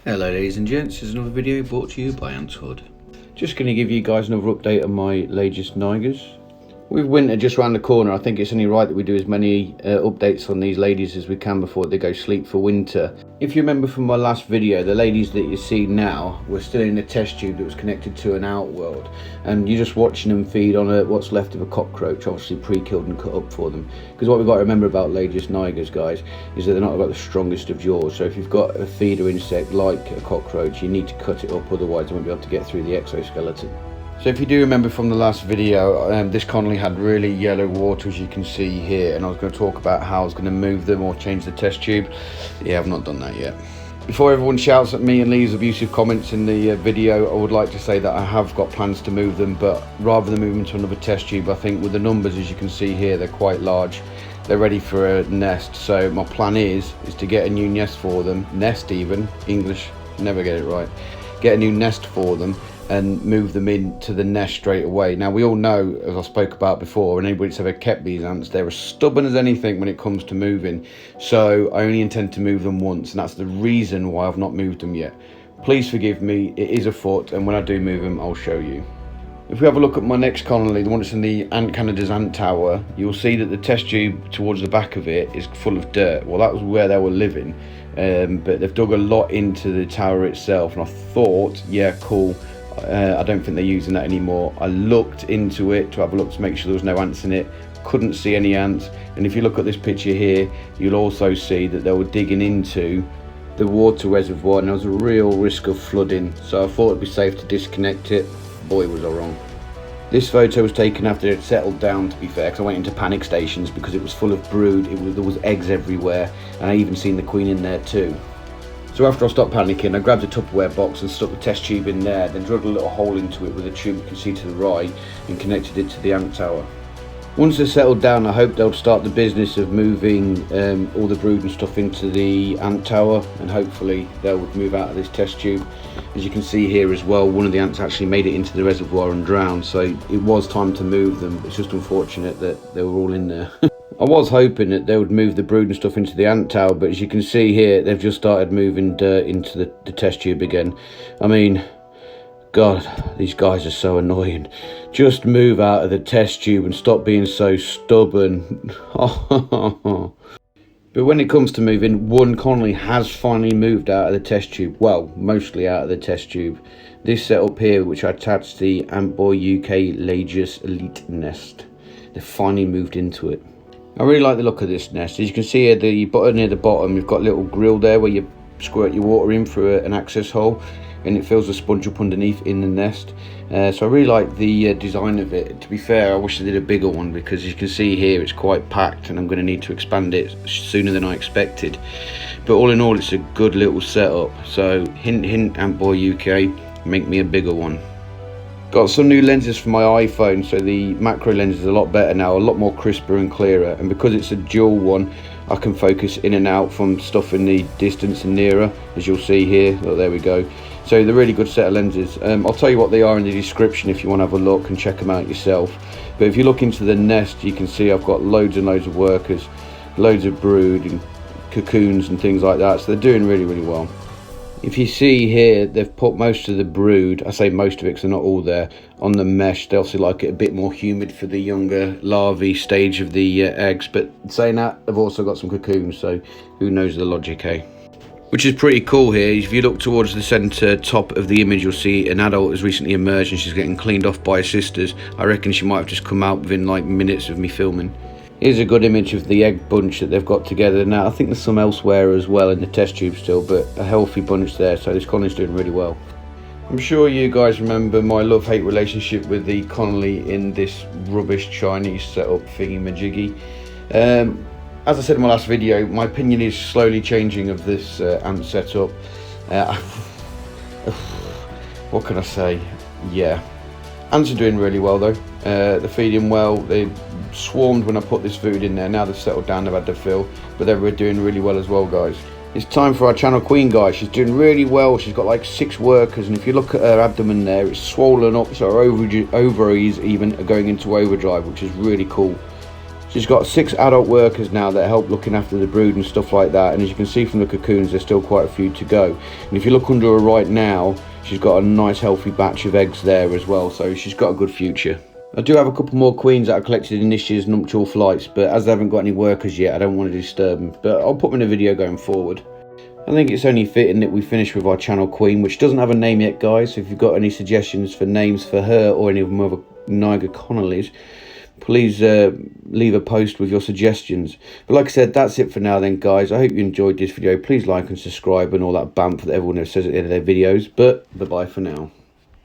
Hello ladies and gents, this is another video brought to you by antboyuk. Just going to give you guys another update on my Lasius Nigers. With winter just around the corner, I think it's only right that we do as many updates on these ladies as we can before they go sleep for winter. If you remember from my last video, the ladies that you see now were still in a test tube that was connected to an outworld, and you're just watching them feed on what's left of a cockroach, obviously pre-killed and cut up for them. Because what we've got to remember about Lasius Nigers, guys, is that they're not about the strongest of jaws. So if you've got a feeder insect like a cockroach, you need to cut it up, otherwise they won't be able to get through the exoskeleton. So if you do remember from the last video, this colony had really yellow water, as you can see here, and I was going to talk about how I was going to move them or change the test tube. Yeah, I've not done that yet. Before everyone shouts at me and leaves abusive comments in the video, I would like to say that I have got plans to move them, but rather than move them to another test tube, I think with the numbers, as you can see here, they're quite large. They're ready for a nest, so my plan is to get a new nest for them, English, never get it right, get a new nest for them, and move them into the nest straight away. Now we all know, as I spoke about before, and anybody that's ever kept these ants, they're as stubborn as anything when it comes to moving. So I only intend to move them once, and that's the reason why I've not moved them yet. Please forgive me, it is afoot, and when I do move them, I'll show you. If we have a look at my next colony, the one that's in the Ant Canada's ant tower, you'll see that the test tube towards the back of it is full of dirt. Well, that was where they were living, but they've dug a lot into the tower itself, and I thought, yeah, cool, I don't think they're using that anymore. I looked into it to have a look to make sure there was no ants in it. Couldn't see any ants, and if you look at this picture here, you'll also see that they were digging into the water reservoir, and there was a real risk of flooding, so I thought it'd be safe to disconnect it. Boy, was I wrong. This photo was taken after it settled down, to be fair, because I went into panic stations because it was full of brood. There was eggs everywhere, and I even seen the queen in there too. So after I stopped panicking, I grabbed a Tupperware box and stuck the test tube in there, then drilled a little hole into it with a tube you can see to the right, and connected it to the ant tower. Once they're settled down, I hope they'll start the business of moving all the brood and stuff into the ant tower, and hopefully they'll move out of this test tube. As you can see here as well, one of the ants actually made it into the reservoir and drowned, so it was time to move them. It's just unfortunate that they were all in there. I was hoping that they would move the brood and stuff into the ant tower, but as you can see here, they've just started moving dirt into the test tube again. I mean, God, these guys are so annoying. Just move out of the test tube and stop being so stubborn. But when it comes to moving, one colony has finally moved out of the test tube. Well, mostly out of the test tube. This setup here, which I attached the antboyuk Lasius Elite nest, they finally moved into it. I really like the look of this nest. As you can see here, near the bottom, you've got a little grill there where you squirt your water in through an access hole, and it fills the sponge up underneath in the nest. So I really like the design of it. To be fair, I wish I did a bigger one, because as you can see here, it's quite packed, and I'm going to need to expand it sooner than I expected. But all in all, it's a good little setup. So hint hint, antboyuk, make me a bigger one. Got some new lenses for my iPhone, so the macro lens is a lot better now, a lot more crisper and clearer, and because it's a dual one, I can focus in and out from stuff in the distance and nearer, as you'll see here. Look, there we go. So they're really good set of lenses. I'll tell you what they are in the description if you want to have a look and check them out yourself. But if you look into the nest, you can see I've got loads and loads of workers, loads of brood and cocoons and things like that, so they're doing really, really well. If you see here, they've put most of the brood, I say most of it because they're not all there, on the mesh. They also like it a bit more humid for the younger larvae stage of the eggs. But saying that, they've also got some cocoons, so who knows the logic, eh? Which is pretty cool here. If you look towards the centre top of the image, you'll see an adult has recently emerged and she's getting cleaned off by her sisters. I reckon she might have just come out within like minutes of me filming. Here's a good image of the egg bunch that they've got together now. I think there's some elsewhere as well in the test tube still, but a healthy bunch there, so this colony's doing really well. I'm sure you guys remember my love-hate relationship with the colony in this rubbish Chinese setup thingy-majiggy. As I said in my last video, my opinion is slowly changing of this ant setup. What can I say? Yeah. Ants are doing really well though. They're feeding well. They swarmed when I put this food in there. Now they've settled down, they've had their fill, but they're doing really well as well, guys. It's time for our channel queen, guys. She's doing really well. She's got like 6 workers, and if you look at her abdomen there, it's swollen up, so her ovaries even are going into overdrive, which is really cool. She's got 6 adult workers now that help looking after the brood and stuff like that, and as you can see from the cocoons, there's still quite a few to go. And if you look under her right now, she's got a nice healthy batch of eggs there as well, so she's got a good future. I do have a couple more queens that I collected in this year's nuptial flights, but as they haven't got any workers yet, I don't want to disturb them, but I'll put them in a video going forward. I think it's only fitting that we finish with our channel queen, which doesn't have a name yet, guys. So if you've got any suggestions for names for her or any of them other Niger colonies, please leave a post with your suggestions. But like I said, that's it for now then, guys. I hope you enjoyed this video. Please like and subscribe and all that bamf that everyone says at the end of their videos. But bye-bye for now.